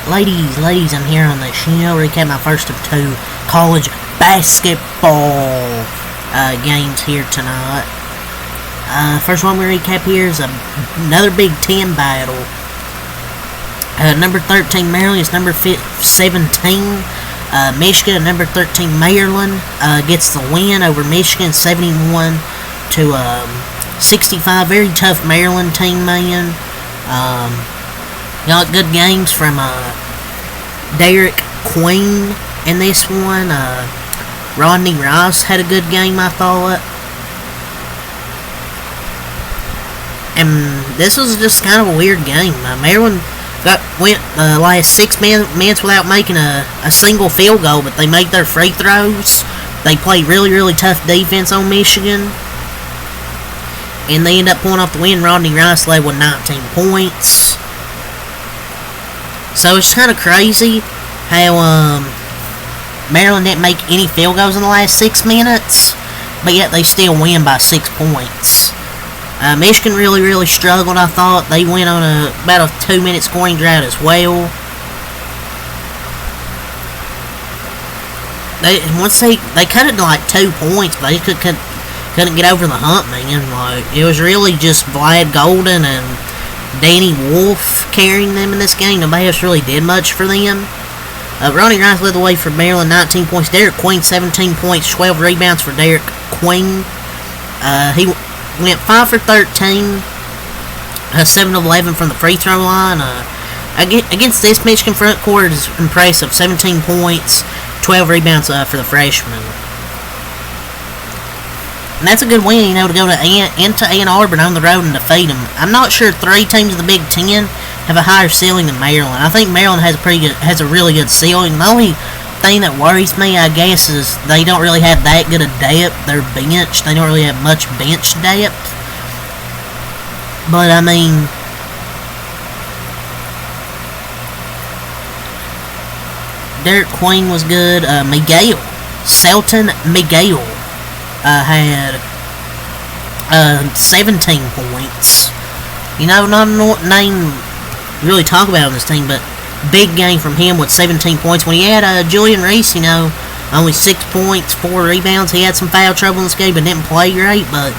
Ladies, I'm here on the show. Recap my first of two college basketball games here tonight. First one we recap here is another Big Ten battle. Number 13 Maryland is number 17. Michigan, number 13 Maryland, gets the win over Michigan, 71 to 65. Very tough Maryland team, man. Got good games from Derek Queen in this one. Rodney Rice had a good game, I thought. And this was just kind of a weird game. Maryland went the last 6 minutes without making a single field goal, but they made their free throws. They played really tough defense on Michigan, and they end up pulling off the win. Rodney Rice led with 19 points. So it's kind of crazy how Maryland didn't make any field goals in the last 6 minutes, but yet they still win by 6 points. Michigan really struggled, I thought. They went on about a 2-minute scoring drought as well. They cut it to like 2 points, but they couldn't get over the hump, man. Like, it was really just Vlad Golden and Danny Wolf carrying them in this game. Nobody else really did much for them. Rodney Rice led the way for Maryland, 19 points. Derek Queen, 17 points, 12 rebounds for Derek Queen. He went 5 for 13, 7 of 11 from the free throw line. Against this Michigan front court is impressive. 17 points, 12 rebounds for the freshman. And that's a good win, to go into Ann Arbor on the road and defeat them. I'm not sure 3 teams of the Big Ten have a higher ceiling than Maryland. I think Maryland has a really good ceiling. The only thing that worries me, I guess, is they don't really have that good a depth. Their bench, they don't really have much bench depth. But I mean, Derek Queen was good. Selton Miguel had 17 points. Not a name really talk about on this team, but big game from him with 17 points. When he had Julian Reese, only 6 points, 4 rebounds. He had some foul trouble in this game, but didn't play great. But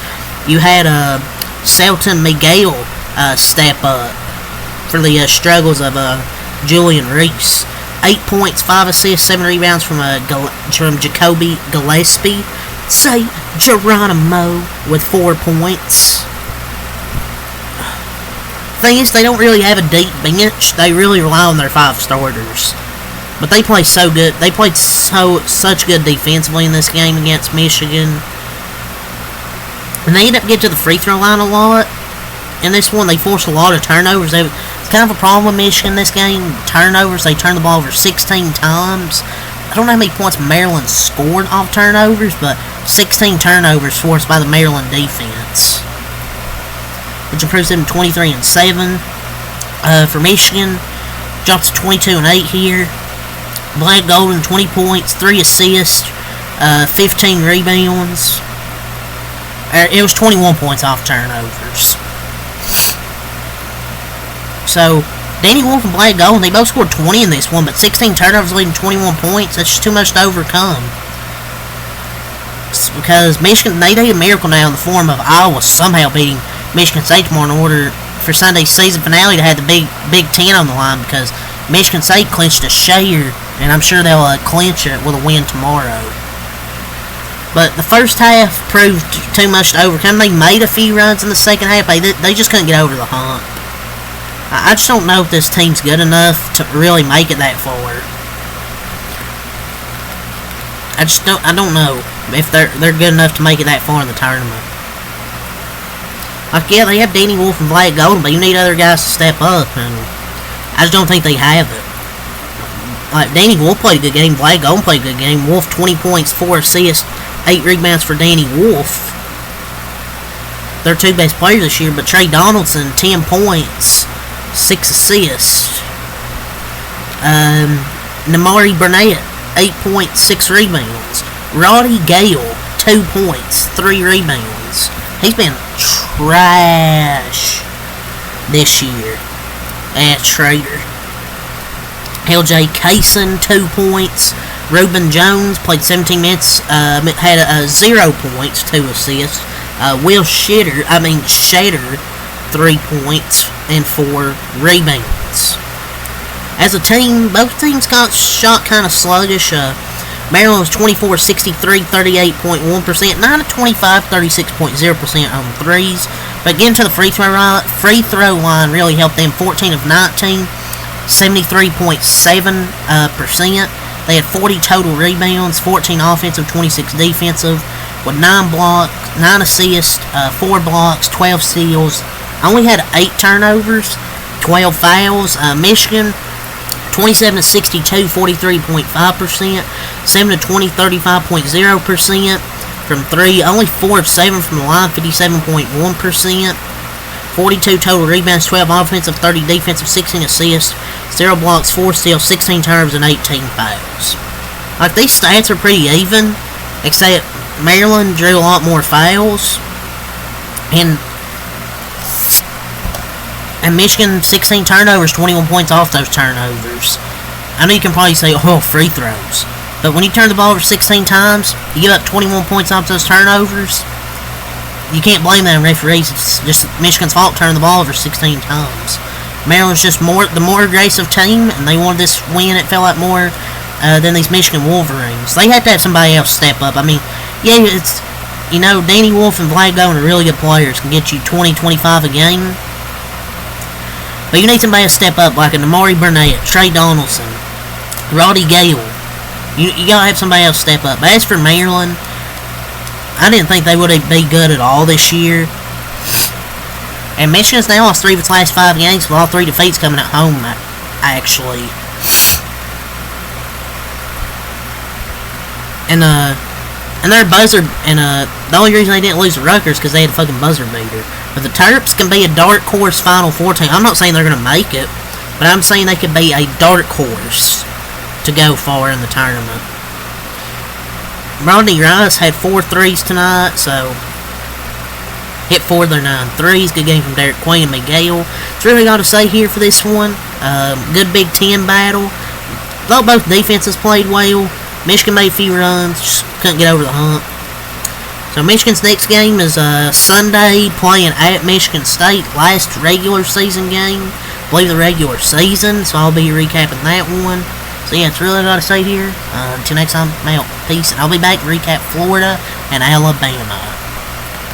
you had Selton Miguel step up for the struggles of Julian Reese. 8 points, 5 assists, 7 rebounds from Jacoby Gillespie. Say Geronimo with 4 points. Thing is, they don't really have a deep bench. They really rely on their 5 starters. But they play so good. They played such good defensively in this game against Michigan. And they end up getting to the free throw line a lot. In this one, they forced a lot of turnovers. It's kind of a problem with Michigan in this game. Turnovers, they turned the ball over 16 times. I don't know how many points Maryland scored off turnovers, but 16 turnovers forced by the Maryland defense, which improves them to 23-7. For Michigan, drops to 22-8 here. Vlad Golden, 20 points, 3 assists, 15 rebounds. It was 21 points off turnovers. So, Danny Wolf and Vlad Golden, they both scored 20 in this one, but 16 turnovers leading 21 points. That's just too much to overcome. It's because Michigan, they need a miracle now in the form of Iowa somehow beating Michigan State tomorrow in order for Sunday's season finale to have the Big Ten on the line, because Michigan State clinched a share, and I'm sure they'll clinch it with a win tomorrow. But the first half proved too much to overcome. They made a few runs in the second half. They just couldn't get over the hump. I just don't know if this team's good enough to really make it that far. I don't know if they're good enough to make it that far in the tournament. Like, yeah, they have Danny Wolf and Vlad Golden, but you need other guys to step up, and I just don't think they have it. Like, Danny Wolf played a good game, Vlad Golden played a good game. Wolf, 20 points, 4 assists, 8 rebounds for Danny Wolf. They're 2 best players this year, but Trey Donaldson, 10 points, 6 assists. Namari Burnett, 8 points, 6 rebounds. Roddy Gale, 2 points, 3 rebounds. He's been trash this year at Schrader. LJ Kaysen, 2 points. Reuben Jones played 17 minutes, had 0 points, 2 assists. Will Shatter, 3 points and 4 rebounds. As a team, both teams got shot kind of sluggish. Maryland was 24 63, 38.1%, 9 of 25, 36.0% on threes. But getting to the free throw line really helped them. 14 of 19, 73.7%. They had 40 total rebounds, 14 offensive, 26 defensive, with 9 blocks, 9 assists, 4 blocks, 12 steals. Only had 8 turnovers, 12 fouls. Michigan, 27 to 62, 43.5%, 7 to 20, 35.0% from 3. Only 4 of 7 from the line, 57.1%. 42 total rebounds, 12 offensive, 30 defensive, 16 assists, 0 blocks, 4 steals, 16 turnovers, and 18 fouls. Like, these stats are pretty even, except Maryland drew a lot more fouls, and Michigan, 16 turnovers, 21 points off those turnovers. I know you can probably say, oh, free throws, but when you turn the ball over 16 times, you give up 21 points off those turnovers. You can't blame that on referees. It's just Michigan's fault turning the ball over 16 times. Maryland's just the more aggressive team, and they wanted this win. It felt like more than these Michigan Wolverines. They had to have somebody else step up. I mean, yeah, it's, Danny Wolf and Vlad Gowen are really good players, can get you 20, 25 a game. But you need somebody to step up, like an Amari Burnett, Trey Donaldson, Roddy Gale. You gotta have somebody else step up. But as for Maryland, I didn't think they would be good at all this year. And Michigan's now lost 3 of its last 5 games, with all 3 defeats coming at home, actually. And their buzzer, the only reason they didn't lose to Rutgers because they had a fucking buzzer beater. But the Terps can be a dark horse Final Four team. I'm not saying they're going to make it, but I'm saying they could be a dark horse to go far in the tournament. Rodney Rice had 4 threes tonight, so hit 4 of their 9 threes. Good game from Derek Queen and Miguel. That's really all to say here for this one. Good Big Ten battle. Though both defenses played well, Michigan made a few runs, just couldn't get over the hump. So Michigan's next game is Sunday, playing at Michigan State. Last regular season game, I believe the regular season, so I'll be recapping that one. So yeah, it's really all to say here. Until next time, I'm out. Peace, and I'll be back to recap Florida and Alabama.